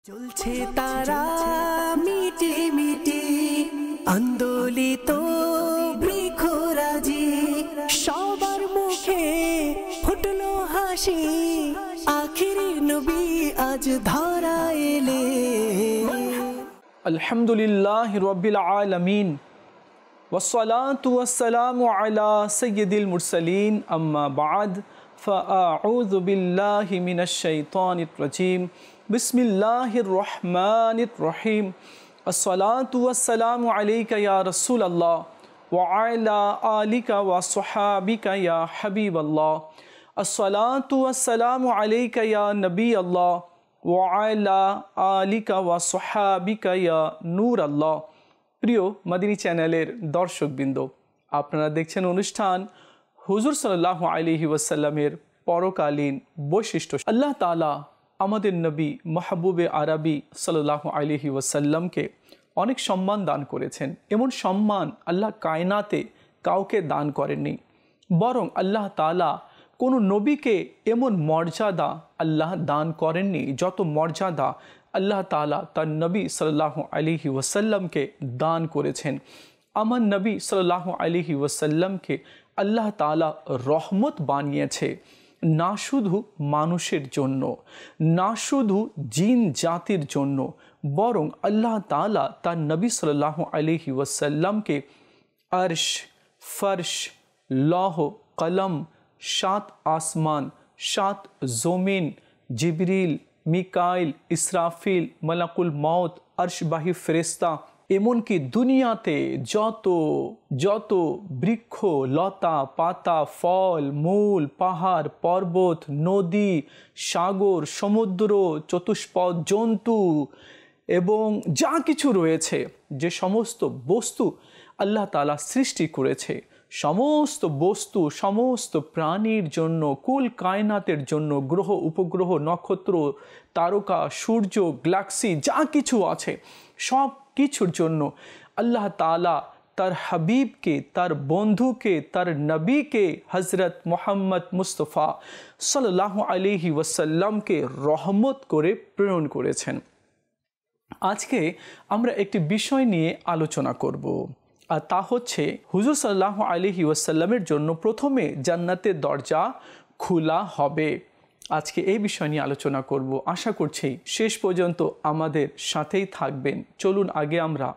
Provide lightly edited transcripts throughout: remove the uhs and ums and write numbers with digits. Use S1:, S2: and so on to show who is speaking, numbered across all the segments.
S1: চলছে তারা মিটি মিটি আন্দোলিত বৃক্ষরাজি, সবার মুখে ফুটলো হাসি, আখিরি নবী আজ ধরা এলে।
S2: আলহামদুলিল্লাহি রাব্বিল আলামিন ওয়াসসালাতু ওয়াসসালামু আলা সাইয়্যিদিল মুরসালিন, আম্মা বা'দ, ফাআউযু বিল্লাহি মিনাশ শাইতানির রাজীম। বিসমিল্লাহির রহমানির রহিম। আসসালাতু ওয়াসসালামু আলাইকা ইয়া রাসূলাল্লাহ ওয়া আলা আলিকা ওয়া সাহাবিকা ইয়া হাবিবাল্লাহ। আসসালাতু ওয়াসসালামু আলাইকা ইয়া নবিয়াল্লাহ ওয়া আলা আলিকা ওয়া সাহাবিকা ইয়া নূরাল্লাহ। প্রিয় মাদিনী চ্যানেলের দর্শকবৃন্দ, আপনারা দেখছেন অনুষ্ঠান হুজুর সাল্লাল্লাহু আলাইহি ওয়াসাল্লামের পরকালীন বৈশিষ্ট্য। আল্লাহ তাআলা আমাদের নবী মাহবুবে আরবি সাল্লাল্লাহু আলাইহি ওয়াসাল্লামকে অনেক সম্মান দান করেছেন। এমন সম্মান আল্লাহ কায়নাতে কাউকে দান করেননি, বরং আল্লাহ তাআলা কোনো নবীকে এমন মর্যাদা আল্লাহ দান করেননি যত মর্যাদা আল্লাহ তাআলা তার নবী সাল্লাল্লাহু আলাইহি ওয়াসাল্লামকে দান করেছেন। আমার নবী সাল্লাল্লাহু আলাইহি ওয়াসাল্লামকে আল্লাহ তাআলা রহমত বানিয়েছে, না শুধু মানুষের জন্য, না শুধু জিন জাতির জন্য, বরং আল্লাহ তাআলা তার নবী সাল্লাল্লাহু আলাইহি ওয়াসাল্লামকে আরশ, ফরশ, লৌহ কলম, 7 আসমান, 7 জমিন, জিবরিল, মিকাইল, ইসরাফিল, মালাকুল মউত, আরশবাহী ফেরেশতা, এমনকি দুনিয়াতে যত যত বৃক্ষ, লতা পাতা, ফল মূল, পাহাড় পর্বত, নদী, সাগর, সমুদ্র, চতুষ্পদ জন্তু এবং যা কিছু রয়েছে, যে সমস্ত বস্তু আল্লাহ তাআলা সৃষ্টি করেছে, সমস্ত বস্তু, সমস্ত প্রাণীর জন্য, কুল কায়নাতের জন্য, গ্রহ উপগ্রহ, নক্ষত্র, তারকা, সূর্য, গ্যালাক্সি যা কিছু আছে, সব কিছুর জন্য আল্লাহ তাআলা তার হাবিবকে, তার বন্ধুকে, তার নবীকে হযরত মুহাম্মদ মুস্তাফা সাল্লাল্লাহু আলাইহি ওয়াসাল্লামকে রহমত করে প্রেরণ করেছেন। আজকে আমরা একটি বিষয় নিয়ে আলোচনা করব, আর তা হচ্ছে হুজুর সাল্লাল্লাহু আলাইহি ওয়াসাল্লামের জন্য প্রথমে জান্নাতের দরজা খোলা হবে। আজকে এই বিষয় নিয়ে আলোচনা করব। আশা করছি শেষ পর্যন্ত আমাদের সাথেই থাকবেন। চলুন আগে আমরা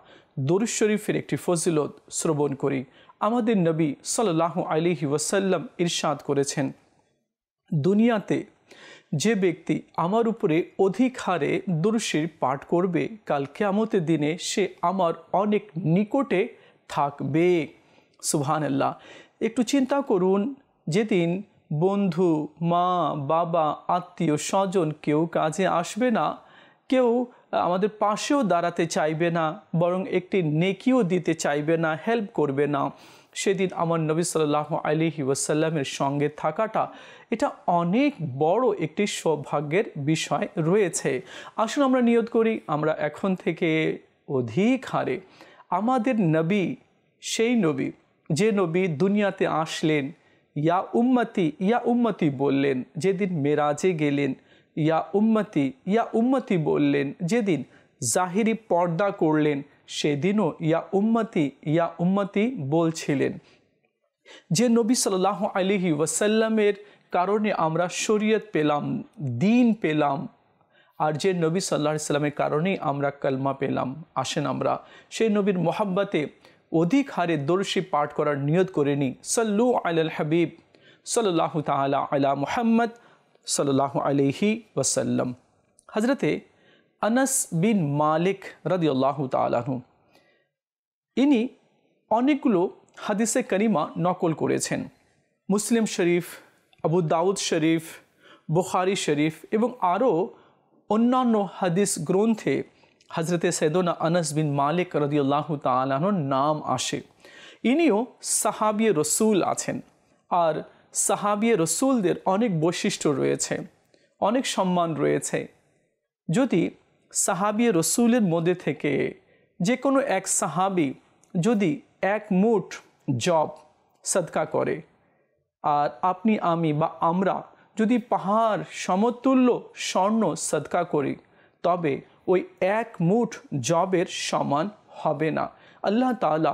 S2: দরুদ শরীফের একটি ফজিলত শ্রবণ করি। আমাদের নবী সাল্লাল্লাহু আলাইহি ওয়াসাল্লাম ইরশাদ করেছেন, দুনিয়াতে যে ব্যক্তি আমার উপরে অধিক হারে দরুদ শরীফ পাঠ করবে, কাল কিয়ামতের দিনে সে আমার অনেক নিকটে থাকবে। সুবহানাল্লাহ। একটু চিন্তা করুন, যেদিন বন্ধু, মা, বাবা, আত্মীয় স্বজন কেউ কাজে আসবে না, কেউ আমাদের পাশেও দাঁড়াতে চাইবে না, বরং একটি নেকিও দিতে চাইবে না, হেল্প করবে না, সেদিন আমার নবী সাল্লাল্লাহু আলাইহি ওয়াসাল্লামের সঙ্গে থাকাটা এটা অনেক বড় একটি সৌভাগ্যের বিষয় রয়েছে। আসুন আমরা নিয়ত করি, আমরা এখন থেকে অধিক হারে আমাদের নবী, সেই নবী যে নবী দুনিয়াতে আসলেন, ইয়া উম্মতি বললেন, যেদিন মেরাজে গেলেন, ইয়া উম্মতি বললেন, যেদিন জাহিরি পর্দা করলেন সেদিনও ইয়া উম্মতি বলছিলেন। যে নবী সাল্লাল্লাহু আলাইহি ওয়াসাল্লামের কারণে আমরা শরীয়ত পেলাম, দ্বীন পেলাম, আর যে নবী সাল্লাল্লাহু আলাইহি ওয়াসাল্লামের কারণেই আমরা কালমা পেলাম। আসেন আমরা সেই নবীর মহব্বতে অধিক হারে দরুদ শরীফ পাঠ করার নিয়ত করে নিই। সাল্লু আলাল হাবিব সাল্লাল্লাহু তাআলা আলা মুহাম্মদ সাল্লাল্লাহু আলাইহি ওয়াসাল্লাম। হযরতে আনাস বিন মালিক রাদিয়াল্লাহু তাআলা আনহু, ইনি অনেকগুলো হাদিসে কারিমা নকল করেছেন। মুসলিম শরীফ, আবু দাউদ শরীফ, বুখারী শরীফ এবং আরও অন্যান্য হাদিস গ্রন্থে হযরতে সৈয়দনা আনাস বিন মালিক রাদিয়াল্লাহু তাআলা আনহুর নাম আসে। ইনিও সাহাবিয়ে রসুল আছেন, আর সাহাবিয়ে রসুলদের অনেক বৈশিষ্ট্য রয়েছে, অনেক সম্মান রয়েছে। যদি সাহাবিয়ে রসুলের মধ্যে থেকে যে কোনো এক সাহাবি যদি এক মুঠ জব সদকা করে, আর আপনি, আমি বা আমরা যদি পাহাড় সমতুল্য স্বর্ণ সদকা করি, তবে ওই এক মুঠ জবের সমান হবে না। আল্লাহ তাআলা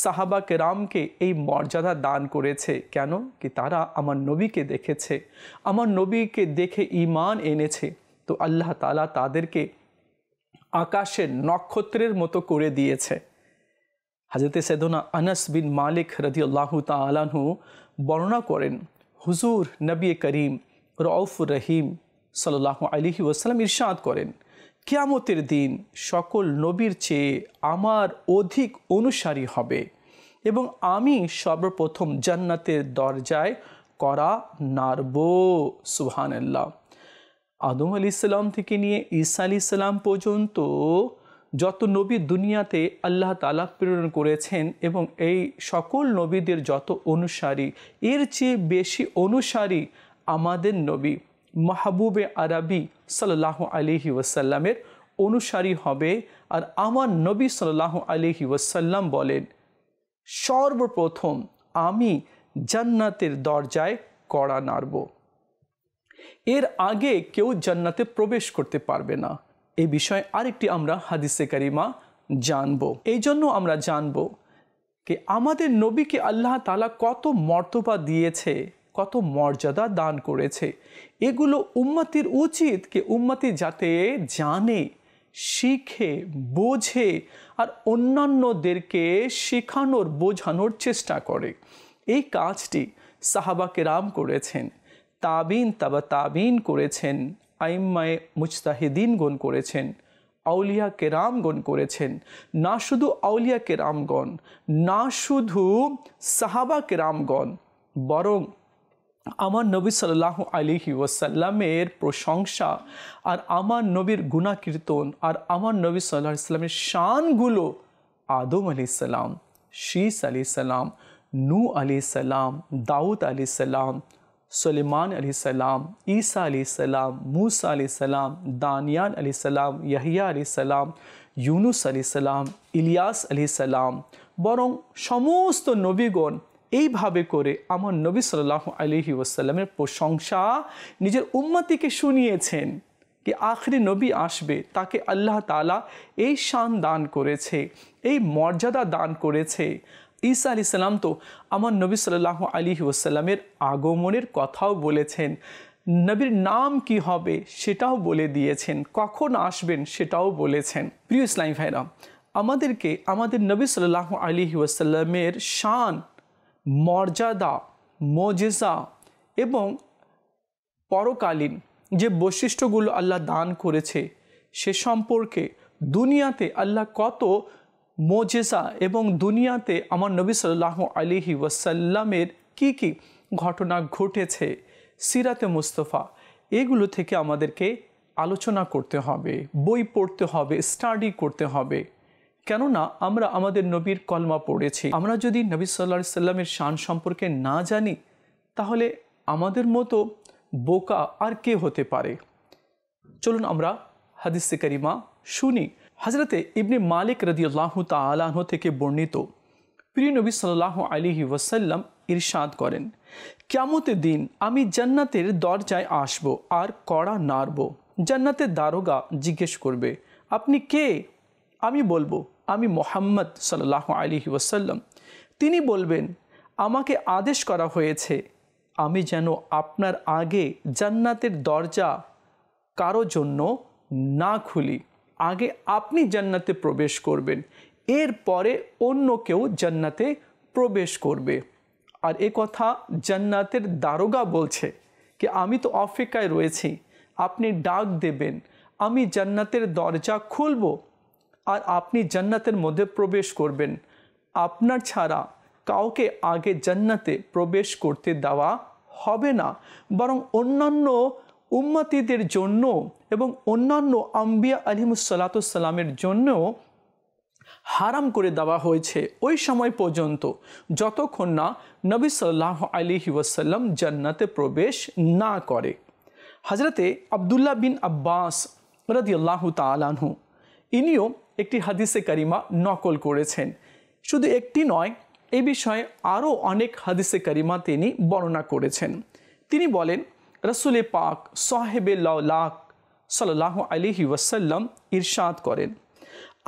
S2: সাহাবা কেরামকে এই মর্যাদা দান করেছে। কেন? কি তারা আমার নবীকে দেখেছে, আমার নবীকে দেখে ঈমান এনেছে। তো আল্লাহ তাআলা তাদেরকে আকাশের নক্ষত্রের মতো করে দিয়েছে। হযরত সাইয়েদনা আনাস বিন মালিক রাদিয়াল্লাহু তাআলা আনহু বর্ণনা করেন, হুজুর নবী করিম রউফুর রহিম সাল্লাল্লাহু আলাইহি ওয়াসাল্লাম ইরশাদ করেন, কিয়ামতের দিন সকল নবীর চেয়ে আমার অধিক অনুসারী হবে এবং আমি সর্বপ্রথম জান্নাতের দরজায় কড়া নাড়ব। সুবহানাল্লাহ। আদম আলাইহিস সালাম থেকে নিয়ে ঈসা আলাইহিস সালাম পর্যন্ত যত নবী দুনিয়াতে আল্লাহ তাআলা প্রেরণ করেছেন এবং এই সকল নবীদের যত অনুসারী, এর চেয়ে বেশি অনুসারী আমাদের নবী মাহবুবে আরবি সাল্লাল্লাহু আলাইহি ওয়াসাল্লামের অনুসারী হবে। আর আমার নবী সাল্লাল্লাহু আলাইহি ওয়াসাল্লাম বলেন, সর্বপ্রথম আমি জান্নাতের দরজায় কড়া নাড়ব। এর আগে কেউ জান্নাতে প্রবেশ করতে পারবে না। এই বিষয়ে আরেকটি আমরা হাদিসে কারিমা জানব। এই জন্য আমরা জানব যে আমাদের নবীকে আল্লাহ তাআলা কত মর্তবা দিয়েছে, কত মর্যাদা দান করেছে। এগুলো উম্মতির উচিত কি উম্মতি যাতে জানে, শিখে, বোঝে আর অন্যান্যদেরকে শেখানোর, বোঝানোর চেষ্টা করে। এই কাজটি সাহাবা কেরাম করেছেন, তাবিন তাবা তাবিন করেছেন, আইম্মায়ে মুজতাহিদিনগণ করেছেন, আউলিয়া কেরামগণ করেছেন। না শুধু আউলিয়া কেরামগণ, না শুধু সাহাবা কেরামগণ, বরং আমার নবী সাল্লাল্লাহু আলাইহি ওয়াসাল্লামের প্রশংসা আর আমার নবীর গুণাকীর্তন আর আমার নবী সাল্লাল্লাহু আলাইহি ওয়াসাল্লামের শানগুলো আদম আলাইহিস সালাম, শীস আলাইহিস সালাম, নূহ আলাইহিস সালাম, দাউদ আলাইহিস সালাম, সুলাইমান আলাইহিস সালাম, ঈসা আলাইহিস সালাম, মূসা আলাইহিস সালাম, দানিয়াল আলাইহিস সালাম, ইয়াহিয়া আলাইহিস সালাম, ইউনুস আলাইহিস সালাম, ইলিয়াস আলাইহিস সালাম, বরং সমস্ত নবীগণ এইভাবে করে আমার নবী সাল্লাল্লাহু আলাইহি ওয়াসাল্লামের প্রশংসা নিজের উম্মতিকে শুনিয়েছেন कि आखिरी नबी आसबे ताके आल्लाह ताला এই শান দান করেছে, এই মর্যাদা দান করেছে। ঈসা আলাইহিস সালাম তো আমার নবী সাল্লাল্লাহু আলাইহি ওয়াসাল্লামের আগমনের কথাও বলেছেন, নবীর নাম কি হবে সেটাও বলে দিয়েছেন, কখন আসবেন সেটাও বলেছেন। প্রিয় ইসলামী ভাইরা, আমাদেরকে আমাদের নবী সাল্লাল্লাহু আলাইহি ওয়াসাল্লামের শান, মর্যাদা, মুজিজা এবং পরকালীন যে বৈশিষ্ট্যগুলো আল্লাহ দান করেছে সে সম্পর্কে দুনিয়াতে আল্লাহ কত মুজিজা এবং দুনিয়াতে আমার নবী সাল্লাল্লাহু আলাইহি ওয়াসাল্লামের কি কি ঘটনা ঘটেছে, সিরাতে মুস্তাফা, এগুলো থেকে আমাদেরকে আলোচনা করতে হবে, বই পড়তে হবে, স্টাডি করতে হবে। কেননা আমরা আমাদের নবীর কলমা পড়েছি। আমরা যদি নবী সাল্লাল্লাহু আলাইহি ওয়াসাল্লামের শান সম্পর্কে না জানি তাহলে আমাদের মতো বোকা আর কে হতে পারে। চলুন আমরা হাদিসে কারিমা শুনি। হযরতে ইবনে মালিক রাদিয়াল্লাহু তাআলা আনহু থেকে বর্ণিত, প্রিয় নবী সাল্লাল্লাহু আলাইহি ওয়াসাল্লাম ইরশাদ করেন, কিয়ামতের দিন আমি জান্নাতের দরজায় আসব আর কড়া নাড়ব। জান্নাতের দারোগা জিজ্ঞেস করবে, আপনি কে? আমি বলবো, আমি মুহাম্মদ সাল্লাল্লাহু আলাইহি ওয়াসাল্লাম। তিনি বলবেন, আমাকে আদেশ করা হয়েছে আমি যেন আপনার আগে জান্নাতের দরজা কারো জন্য না খুলি। আগে আপনি জান্নাতে প্রবেশ করবেন, এরপরে অন্য কেউ জান্নাতে প্রবেশ করবে। আর এ কথা জান্নাতের দারোগা বলছে কি আমি তো অপেক্ষায় রয়েছি, আপনি ডাক দেবেন, আমি জান্নাতের দরজা খুলব আর আপনি জান্নাতের মধ্যে প্রবেশ করবেন। আপনার ছাড়া কাউকে আগে জান্নাতে প্রবেশ করতে দেওয়া হবে না, বরং অন্যান্য উম্মতিদের জন্য এবং অন্যান্য আম্বিয়া আলাইহিমুসসালামের জন্য হারাম করে দেওয়া হয়েছে ওই সময় পর্যন্ত যতক্ষণ না নবী সাল্লাল্লাহু আলাইহি ওয়াসাল্লাম জান্নাতে প্রবেশ না করে। হযরতে আব্দুল্লাহ বিন আব্বাস রাদিয়াল্লাহু তাআলা আনহু ইনিও একটি হাদিসে কারিমা নকল করেছেন। শুধু একটি নয়, এই বিষয়ে আরও অনেক হাদিসে কারিমা তিনি বর্ণনা করেছেন। তিনি বলেন, রাসূলে পাক সাহেবে লাউলাক সাল্লাল্লাহু আলাইহি ওয়াসাল্লাম ইরশাদ করেন,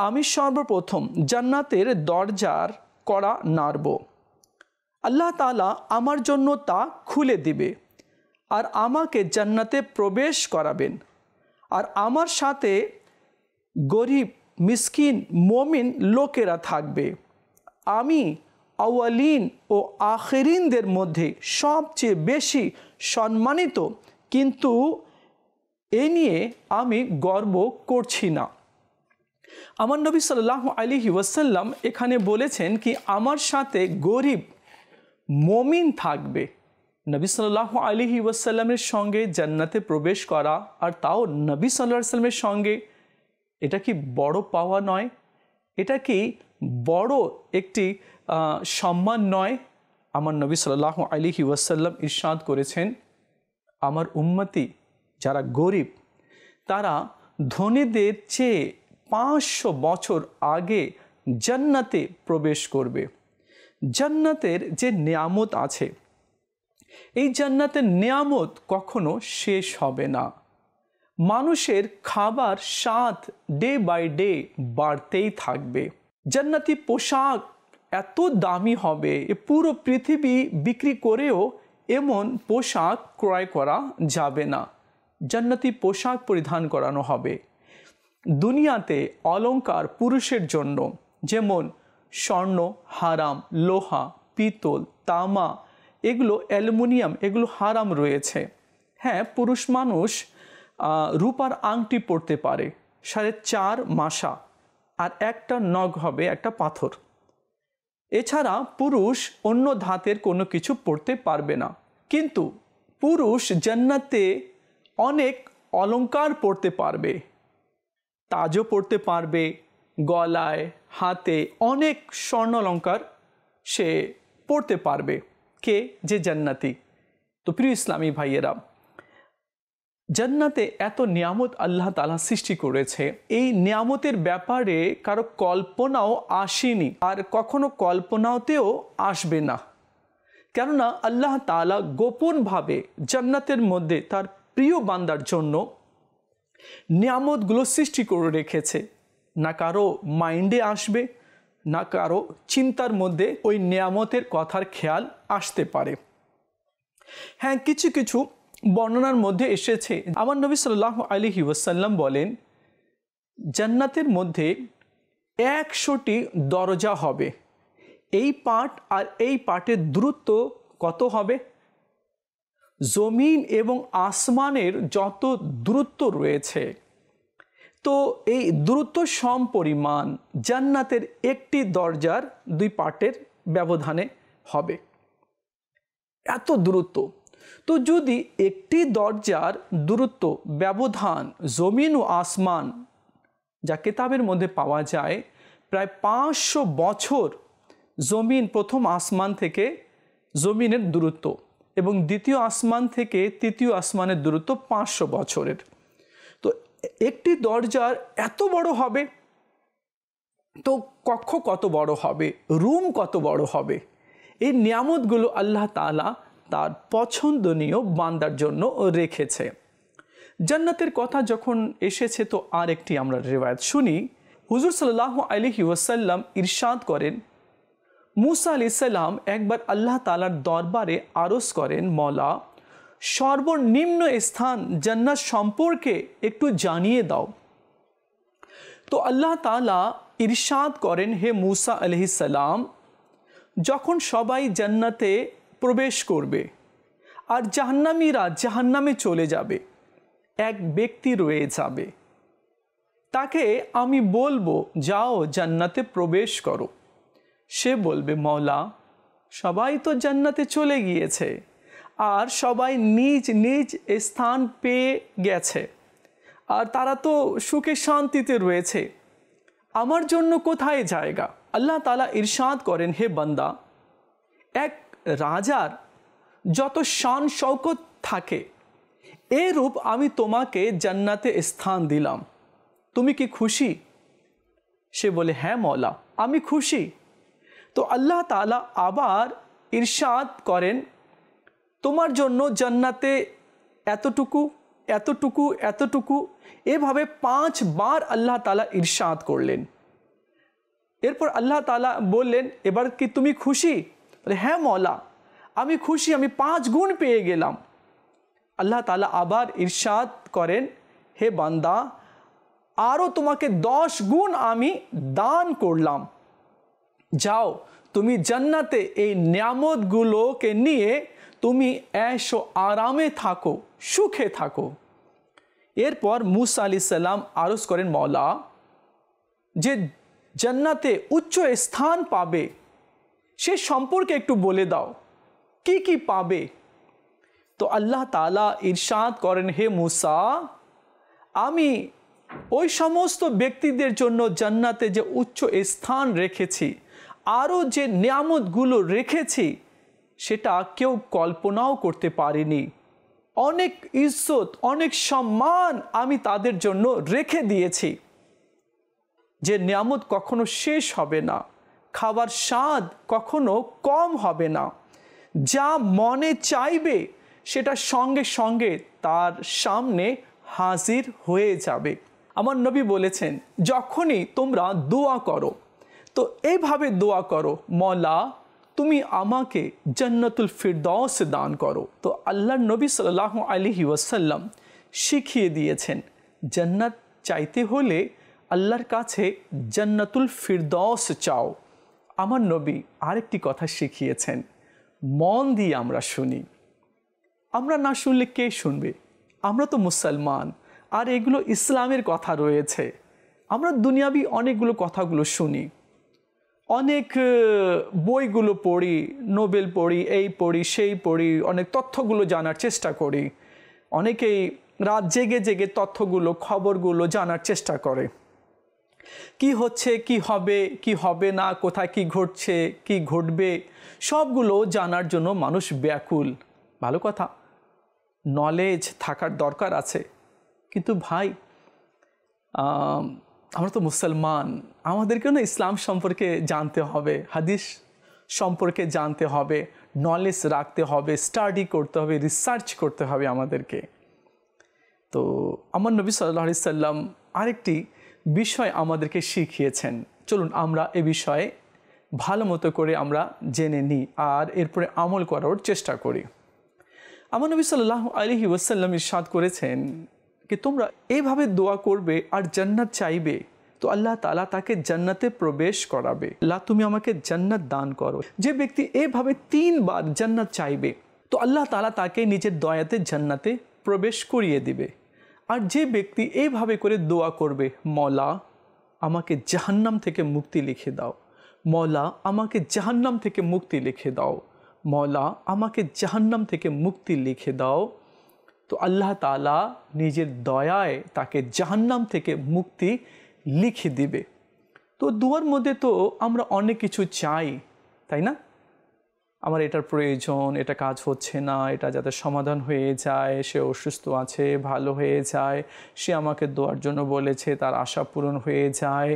S2: আমি সর্বপ্রথম জান্নাতের দরজার কড়া নাড়ব, আল্লাহ তাআলা আমার জন্য তা খুলে দিবে আর আমাকে জান্নাতে প্রবেশ করাবেন। আর আমার সাথে গরিব, মিসকিন, মুমিন লোকেরা থাকবে। আমি আউয়ালিন ও আখিরিনদের মধ্যে সবচেয়ে বেশি সম্মানিত, কিন্তু এ নিয়ে আমি গর্ব করছি না। আমার নবী সাল্লাল্লাহু আলাইহি ওয়াসাল্লাম এখানে বলেছেন কি আমার সাথে গরিব, মুমিন থাকবে। নবী সাল্লাল্লাহু আলাইহি ওয়াসাল্লামের সঙ্গে জান্নাতে প্রবেশ করা, আর তাও নবী সাল্লাল্লাহু আলাইহি ওয়াসাল্লামের সঙ্গে, এটা কি বড় পাওয়া নয়? এটা কি বড় একটি সম্মান নয়? আমার নবী সাল্লাল্লাহু আলাইহি ওয়াসাল্লাম ইরশাদ করেছেন, আমার উম্মতি যারা গরিব তারা ধনীদের চেয়ে 500 বছর আগে জান্নাতে প্রবেশ করবে। জান্নাতের যে নিয়ামত আছে, এই জান্নাতের নিয়ামত কখনো শেষ হবে না। মানুষের খাবার স্বাদ ডে বাই ডে বাড়তেই থাকবে। জান্নাতি পোশাক এত দামি হবে, পুরো পৃথিবী বিক্রি করেও এমন পোশাক ক্রয় করা যাবে না। জান্নাতি পোশাক পরিধান করানো হবে। দুনিয়াতে অলংকার পুরুষের জন্য যেমন স্বর্ণ হারাম, লোহা, পিতল, তামা, এগুলো অ্যালুমিনিয়াম, এগুলো হারাম রয়েছে। হ্যাঁ, পুরুষ মানুষ রূপার আংটি পরতে পারে, 4.5 মাসা, আর একটা নখ হবে একটা পাথর। এছাড়া পুরুষ অন্য ধাতের কোনো কিছু পরতে পারবে না। কিন্তু পুরুষ জান্নাতে অনেক অলংকার পরতে পারবে, তাজও পরতে পারবে, গলায়, হাতে অনেক স্বর্ণ অলংকার সে পরতে পারবে। কে? যে জান্নাতি। তো প্রিয় ইসলামী ভাইয়েরা, জান্নাতে এত নিয়ামত আল্লাহ তাআলা সৃষ্টি করেছে, এই নিয়ামতের ব্যাপারে কারো কল্পনাও আসেনি, আর কখনো কল্পনাতেও আসবে না। কেননা আল্লাহ তাআলা গোপনভাবে জান্নাতের মধ্যে তার প্রিয় বান্দার জন্য নিয়ামতগুলো সৃষ্টি করে রেখেছে। না কারো মাইন্ডে আসবে, না কারো চিন্তার মধ্যে ওই নিয়ামতের কথার খেয়াল আসতে পারে। হ্যাঁ, কিছু কিছু বর্ণনার মধ্যে এসেছে, আমার নবী সাল্লাল্লাহু আলাইহি ওয়াসাল্লাম বলেন, জান্নাতের মধ্যে 100টি দরজা হবে। এই পাঠ আর এই পাঠের দূরত্ব কত হবে? জমিন এবং আসমানের যত দূরত্ব রয়েছে, তো এই দূরত্ব সমপরিমাণ জান্নাতের একটি দরজার 2 পাটের ব্যবধানে হবে। এত দূরত্ব। তো যদি একটি দরজার দূরত্ব ব্যবধান জমিন ও আসমান, যা কিতাবের মধ্যে পাওয়া যায়, প্রায় 500 বছর জমিন, প্রথম আসমান থেকে জমিনের দূরত্ব, এবং দ্বিতীয় আসমান থেকে তৃতীয় আসমানের দূরত্ব 500 বছরের। তো একটি দরজার এত বড় হবে, তো কক্ষ কত বড় হবে, রুম কত বড় হবে। এই নিয়ামতগুলো আল্লাহ তাআলা তার পছন্দনীয় বান্দার জন্য রেখেছে। জান্নাতের কথা যখন এসেছে, তো আর একটি আমরা রিওয়ায়াত শুনি। হুজুর সাল্লাল্লাহু আলাইহি ওয়াসাল্লাম ইরশাদ করেন, মুসা আলাইহিস সালাম একবার আল্লাহ তাআলার দরবারে আরজ করেন, মওলা, সর্বনিম্ন স্থান জান্নাত সম্পর্কে একটু জানিয়ে দাও। তো আল্লাহ তাআলা ইরশাদ করেন, হে মুসা আলাইহিস সালাম, যখন সবাই জান্নাতে প্রবেশ করবে আর জাহান্নামীরা জাহান্নামে চলে যাবে, এক ব্যক্তি রয়ে যাবে, তাকে আমি বলবো, যাও জান্নাতে প্রবেশ করো। সে বলবে, মওলা, সবাই তো জান্নাতে চলে গিয়েছে আর সবাই নিজ নিজ স্থান পেয়ে গেছে, আর তারা তো সুখে শান্তিতে রয়েছে, আমার জন্য কোথায় জায়গা? আল্লাহ তাআলা ইরশাদ করেন, হে বান্দা, এক রাজার যত শান শৌকত থাকে, এরূপ আমি তোমাকে জান্নাতে স্থান দিলাম, তুমি কি খুশি? সে বলে, হ্যাঁ মওলা, আমি খুশি। তো আল্লাহ তাআলা আবার ইরশাদ করেন, তোমার জন্য জান্নাতে এতটুকু এতটুকু এতটুকু, এভাবে 5 বার আল্লাহ তাআলা ইরশাদ করলেন। এরপর আল্লাহ তাআলা বললেন, এবার কি তুমি খুশি? বলে, হ্যাঁ মওলা, আমি খুশি, আমি 5 গুণ পেয়ে গেলাম। আল্লাহ তাআলা আবার ইরশাদ করেন, হে বান্দা, আরও তোমাকে 10 গুণ আমি দান করলাম, যাও তুমি জান্নাতে এই নিয়ামতগুলোকে নিয়ে তুমি ऐशो আরামে থাকো, সুখে থাকো। এরপর মুসা আলাইহিস সালাম আরজ করেন, মওলা, যে জান্নাতে উচ্চ স্থান পাবে সে সম্পর্কে একটু বলে দাও, কি কি পাবে? তো আল্লাহ তাআলা ইরশাদ করেন, হে মুসা, আমি ওই সমস্ত ব্যক্তিদের জন্য জান্নাতে যে উচ্চ স্থান রেখেছি, আরও যে নিয়ামতগুলো রেখেছি, সেটা কেউ কল্পনাও করতে পারেনি। অনেক ইজ্জত, অনেক সম্মান আমি তাদের জন্য রেখে দিয়েছি, যে নিয়ামত কখনো শেষ হবে না, খাবার স্বাদ কখনো কম হবে না, যা মনে চাইবে সেটা সঙ্গে সঙ্গে তার সামনে হাজির হয়ে যাবে। আমার নবী বলেছেন, যখনই তোমরা দোয়া করো তো এইভাবে দোয়া করো, মওলা তুমি আমাকে জান্নাতুল ফিরদৌস দান করো। তো আল্লাহর নবী সাল্লাল্লাহু আলাইহি ওয়াসাল্লাম শিখিয়ে দিয়েছেন, জান্নাত চাইতে হলে আল্লাহর কাছে জান্নাতুল ফিরদৌস চাও। আমার নবী আরেকটি কথা শিখিয়েছেন, মন দিয়ে আমরা শুনি। আমরা না শুনলে কে শুনবে? আমরা তো মুসলমান, আর এগুলো ইসলামের কথা রয়েছে। আমরা দুনিয়াবি অনেকগুলো কথাগুলো শুনি, অনেক বইগুলো পড়ি, নোবেল পড়ি, এই পড়ি সেই পড়ি, অনেক তথ্যগুলো জানার চেষ্টা করি। অনেকেই রাত জেগে জেগে তথ্যগুলো, খবরগুলো জানার চেষ্টা করে, কি হচ্ছে, কি হবে, কি হবে না, কোথায় কি ঘটছে, কি ঘটবে, সবগুলো জানার জন্য মানুষ ব্যাকুল। ভালো কথা, নলেজ থাকার দরকার আছে, কিন্তু ভাই আমরা তো মুসলমান, আমাদেরকেও না ইসলাম সম্পর্কে জানতে হবে, হাদিস সম্পর্কে জানতে হবে, নলেজ রাখতে হবে, স্টাডি করতে হবে, রিসার্চ করতে হবে আমাদেরকে। তো আমার নবী সাল্লাল্লাহু আলাইহি সাল্লাম আরেকটি বিষয় আমাদেরকে শিখিয়েছেন, চলুন আমরা এ বিষয়ে ভালো মতো করে আমরা জেনে নিই আর এরপরে আমল করার চেষ্টা করি। আমার নবী সাল্লাল্লাহু আলাইহি ওয়াসাল্লাম ইরশাদ করেছেন कि তোমরা এইভাবে দোয়া করবে আর জান্নাত চাইবে, তো আল্লাহ তাআলা তাকে জান্নাতে প্রবেশ করাবে। আল্লাহ তুমি আমাকে জান্নাত দান করো। যে ব্যক্তি এইভাবে 3 বার জান্নাত চাইবে, তো আল্লাহ তাআলা তাকে নিজের দয়াতে জান্নাতে প্রবেশ করিয়ে দিবে। আর যে ব্যক্তি এইভাবে করে দোয়া করবে, মওলা আমাকে জাহান্নাম থেকে মুক্তি লিখে দাও, মওলা আমাকে জাহান্নাম থেকে মুক্তি লিখে দাও, মওলা আমাকে জাহান্নাম থেকে মুক্তি লিখে দাও, তো আল্লাহ তাআলা নিজের দয়ায় তাকে জাহান্নাম থেকে মুক্তি লিখে দিবে। তো দোয়ার মধ্যে তো আমরা অনেক কিছু চাই, তাই না? আমার এটার প্রয়োজন, এটা কাজ হচ্ছে না, এটা যাতে সমাধান হয়ে যায়, সে অসুস্থ আছে ভালো হয়ে যায়, সে আমাকে দোয়ার জন্য বলেছে তার আশা পূরণ হয়ে যায়।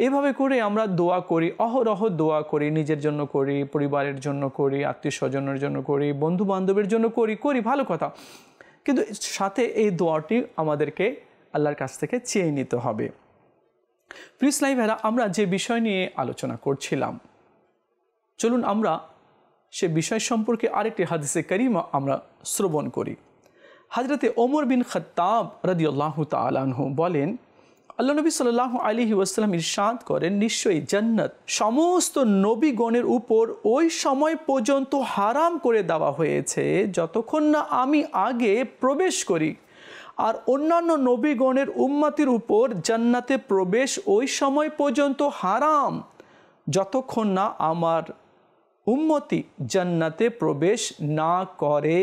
S2: এভাবে করে আমরা দোয়া করি, অহরহ দোয়া করি, নিজের জন্য করি, পরিবারের জন্য করি, আত্মীয় স্বজনের জন্য করি, বন্ধু বান্ধবের জন্য করি, ভালো কথা। কিন্তু সাথে এই দোয়াটি আমাদেরকে আল্লাহর কাছ থেকে চেয়ে নিতে হবে। প্রিয় ইসলামী ভাইরা, আমরা যে বিষয় নিয়ে আলোচনা করছিলাম, চলুন আমরা সে বিষয় সম্পর্কে আরেকটি হাদিসে কারিমা আমরা শ্রবণ করি। হযরতে ওমর বিন খাত্তাব রাদিয়াল্লাহু তাআলা আনহু বলেন, আল্লাহ নবী সাল্লাল্লাহু আলাইহি ওয়াসাল্লাম ইরশাদ করেন, নিশ্চয়ই জান্নাত সমস্ত নবীগণের উপর ওই সময় পর্যন্ত হারাম করে দেওয়া হয়েছে যতক্ষণ না আমি আগে প্রবেশ করি, আর অন্যান্য নবীগণের উম্মতির উপর জান্নাতে প্রবেশ ওই সময় পর্যন্ত হারাম যতক্ষণ না আমার উম্মতি জান্নাতে প্রবেশ না করে।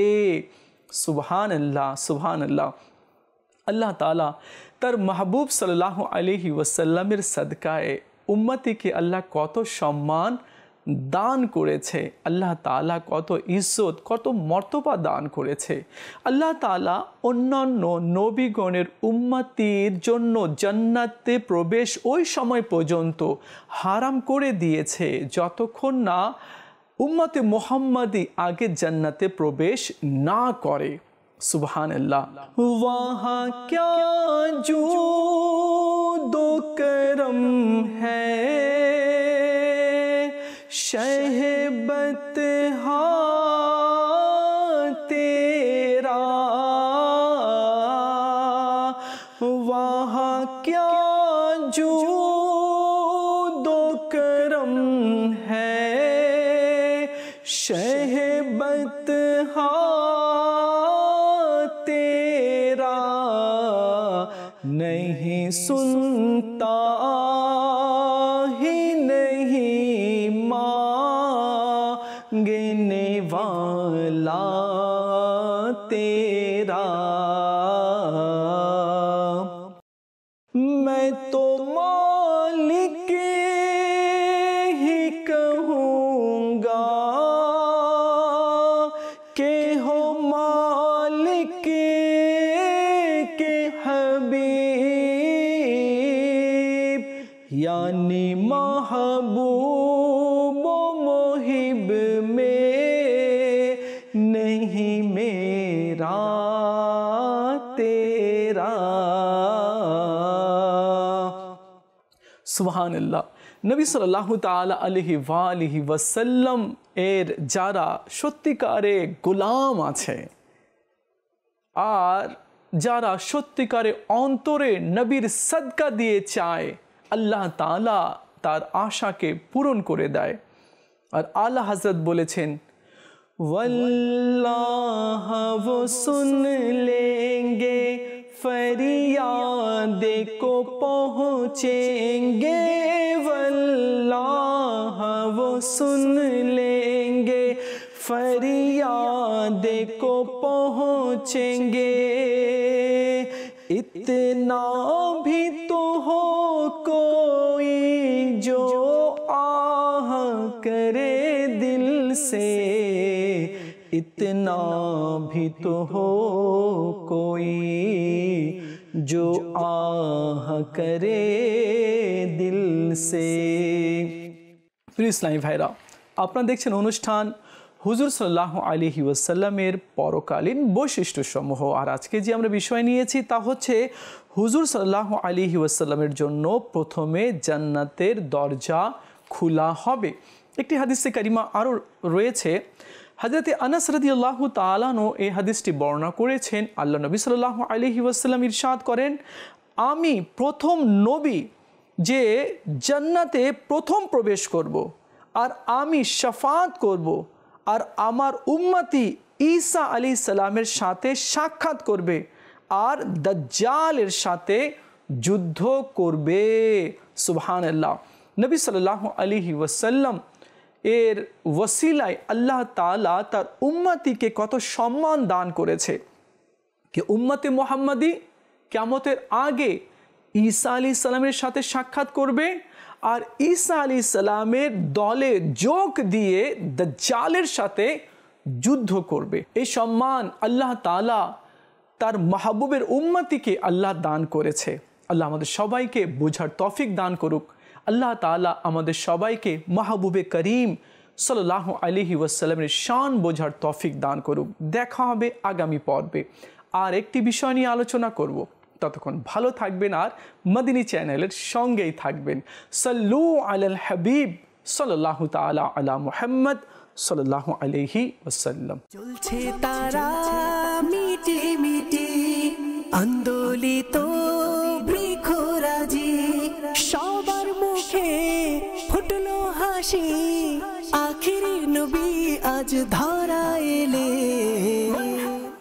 S2: সুবহানাল্লাহ, সুবহানাল্লাহ। আল্লাহ তাআলা তার মাহবুব সাল্লাল্লাহু আলাইহি ওয়াসাল্লামের সাদকায়ে উম্মতিকে আল্লাহ কত সম্মান দান করেছে, আল্লাহ তাআলা কত ইজ্জত, কত মর্তবা দান করেছে। আল্লাহ তাআলা অন্যান্য নবীগণের উম্মতির জন্য জান্নাতে প্রবেশ ওই সময় পর্যন্ত হারাম করে দিয়েছে যতক্ষণ না উম্মতে মুহাম্মাদি আগে জান্নাতে প্রবেশ না করে। سبحان اللہ. وہاں کیا جود و کرم ہے شہبت تیرا، وہاں کیا جود و کرم ہے شہبت تیرا، نہیں سنتا ہی نہیں مانگنے والا تیرا. میں تو مالک ہی کہوں گا کہ ہو مالک کے حبیب، یعنی محبوب و محب میں نہیں میرا تیرا. সুবহান আল্লাহ. নবী সাল্লাল্লাহু তাআলা আলাইহি ওয়া আলিহি ওয়াসাল্লাম এর যারা সত্যিকারে গোলাম আছে আর যারা সত্যিকারে অন্তরে নবীর সাদকা দিয়ে চায়, আল্লাহ তাআলা তার আশাকে পূরণ করে দেয়. আর আলা হযরত বলেছেন, واللہ وہ سن لیں گے فریاد کو پہنچیں گے، واللہ وہ سن لیں گے فریاد کو پہنچیں گے. اتنا بھی تو ہو کوئی جو آہ کرے دل سے، اتنا بھی تو ہو کوئی جو آہ کرے দিল সে. প্রিয় ইসলামী ভাইরা, আপনারা দেখছেন অনুষ্ঠান হুজুর সাল্লাল্লাহু আলাইহি ওয়াসাল্লামের পরকালীন বৈশিষ্ট্যসমূহ। আর আজকে যে আমরা বিষয় নিয়েছি তা হচ্ছে হুজুর সাল্লাল্লাহু আলাইহি ওয়াসাল্লামের জন্য প্রথমে জান্নাতের দরজা খোলা হবে। একটি হাদিসে কারিমা আরও রয়েছে। হযরতে আনাস রাদিয়াল্লাহু তাআলা আনহু এই হাদিসটি বর্ণনা করেছেন। আল্লাহ নবী সাল্লাল্লাহু আলাইহি ওয়াসাল্লাম ইরশাদ করেন, আমি প্রথম নবী যে জান্নাতে প্রথম প্রবেশ করব, আর আমি শাফাত করব, আর আমার উম্মতি ঈসা আলাইহিস সালামের সাথে সাক্ষাৎ করবে আর দাজ্জালের সাথে যুদ্ধ করবে। সুবহানাল্লাহ। নবী সাল্লাল্লাহু আলাইহি ওয়াসাল্লাম এর ওসিলায় আল্লাহ তাআলা তার উম্মতিকে কত সম্মান দান করেছে कि उम्मत मुहम्मदी कियामतेर आगे ईसा आलैहिस सालामेर साथे साक्षात करबे और ईसा आलैहिस सालामेर दले जोग दिए दज्जालेर साथे युद्ध करबे। এই সম্মান আল্লাহ তাআলা তার মাহবুবের উম্মতিকে আল্লাহ দান করেছে। আল্লাহ আমাদের সবাইকে বোঝার তৌফিক দান করুক। আল্লাহ তাআলা আমাদের সবাইকে মাহবুবে করিম সাল্লাল্লাহু আলাইহি ওয়াসাল্লামের শান বোঝার তৌফিক দান করুক। দেখা হবে আগামী পর্বে। আর একটি বিষয় নিয়ে আলোচনা করব। ততক্ষণ ভালো থাকবেন আর মদিনী চ্যানেলের সঙ্গেই থাকবেন। সাল্লু আলাল হাবিব সাল্লাল্লাহু তাআলা আলা মুহাম্মদ সাল্লাল্লাহু আলাইহি ওয়াসাল্লাম।
S1: চলছে তারা মিটি মিটি আন্দোলিত বৃক্ষরাজি, সবার মুখে ফুটলো হাসি, আখিরি নবী আজ ধরা এলে।